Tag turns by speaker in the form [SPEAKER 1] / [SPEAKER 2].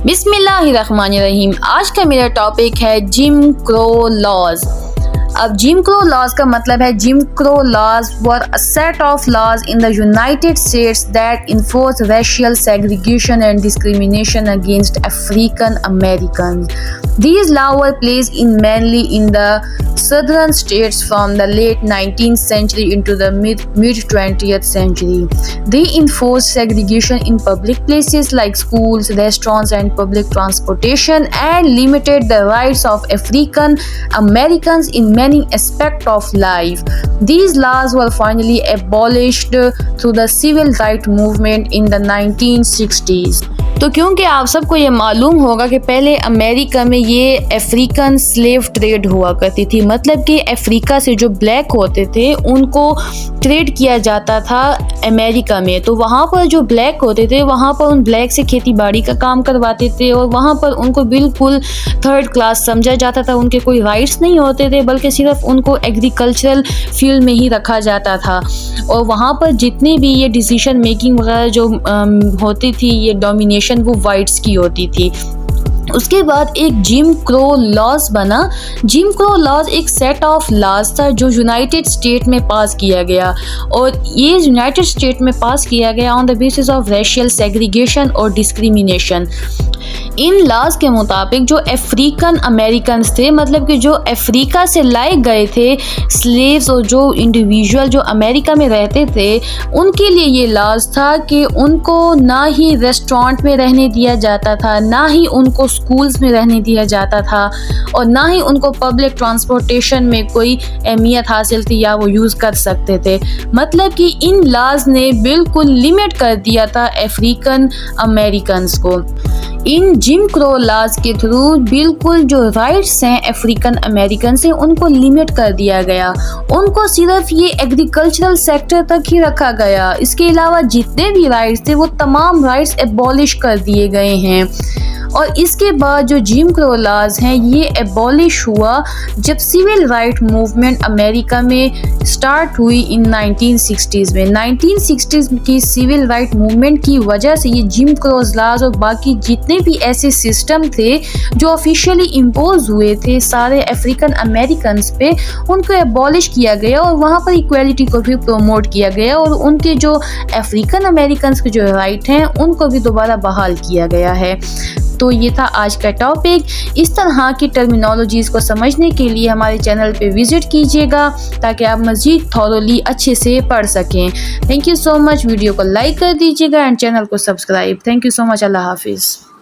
[SPEAKER 1] बिस्मिल्लाहिर्रहमानिर्रहीम। आज का मेरा टॉपिक है जिम क्रो लॉज। अब जिम क्रो लॉज का मतलब है Jim Crow laws were a set of laws in the United States that enforce racial segregation and discrimination against African American. These laws were placed in mainly in the southern states from the late 19th century into the mid 20th century. They enforced segregation in public places like schools, restaurants, and public transportation, and limited the rights of African Americans in many aspects of life. These laws were finally abolished through the civil rights movement in the 1960s. तो क्योंकि आप सबको ये मालूम होगा कि पहले America में ये अफ्रीकन स्लेव ट्रेड हुआ करती थी, मतलब कि अफ्रीका से जो ब्लैक होते थे उनको ट्रेड किया जाता था अमेरिका में। तो वहाँ पर जो ब्लैक होते थे वहाँ पर उन ब्लैक से खेती बाड़ी का काम करवाते थे और वहाँ पर उनको बिल्कुल थर्ड क्लास समझा जाता था। उनके कोई राइट्स नहीं होते थे, बल्कि सिर्फ उनको एग्रीकल्चरल फील्ड में ही रखा जाता था। और वहाँ पर जितनी भी ये डिसीजन मेकिंग वगैरह जो होती थी, ये डोमिनेशन वो वाइट्स की होती थी। उसके बाद एक जिम क्रो लॉज बना। जिम क्रो लॉज एक सेट ऑफ लॉज था जो यूनाइटेड स्टेट में पास किया गया, और ये यूनाइटेड स्टेट में पास किया गया on the basis of racial segregation और डिस्क्रिमिनेशन। इन लॉज के मुताबिक जो अफ्रीकन अमेरिकन थे, मतलब कि जो अफ्रीका से लाए गए थे स्लेव्स और जो इंडिविजुअल जो अमेरिका में रहते थे, उनके लिए ये लॉज था कि उनको ना ही रेस्टोरेंट में रहने दिया जाता था, ना ही उनको स्कूल्स में रहने दिया जाता था, और ना ही उनको पब्लिक ट्रांसपोर्टेशन में कोई अहमियत हासिल थी या वो यूज़ कर सकते थे। मतलब कि इन लॉज ने बिल्कुल लिमिट कर दिया था अफ्रीकन अमेरिकन्स को। इन जिम क्रो लॉज के थ्रू बिल्कुल जो राइट्स हैं अफ्रीकन अमेरिकन से उनको लिमिट कर दिया गया। उनको सिर्फ ये एग्रीकल्चरल सेक्टर तक ही रखा गया। इसके अलावा जितने भी राइट्स थे वो तमाम राइट्स एबॉलिश कर दिए गए हैं। और इसके बाद जो जिम क्रो लॉज हैं ये एबॉलिश हुआ जब सिविल राइट मूवमेंट अमेरिका में स्टार्ट हुई इन 1960s में। 1960s की सिविल राइट मूवमेंट की वजह से ये जिम क्रो लॉज और बाकी जितने भी ऐसे सिस्टम थे जो ऑफिशियली इम्पोज हुए थे सारे अफ्रीकन अमेरिकन्स पे, उनको एबॉलिश किया गया और वहाँ पर इक्वालिटी को भी प्रमोट किया गया, और उनके जो अफ्रीकन अमेरिकन्स के जो राइट हैं उनको भी दोबारा बहाल किया गया है। तो ये था आज का टॉपिक। इस तरह की टर्मिनोलॉजीज़ को समझने के लिए हमारे चैनल पे विज़िट कीजिएगा ताकि आप मज़ीद थॉरोली अच्छे से पढ़ सकें। Thank you so much. Video को लाइक कर दीजिएगा एंड चैनल को subscribe. Thank you so much. अल्लाह हाफिज़।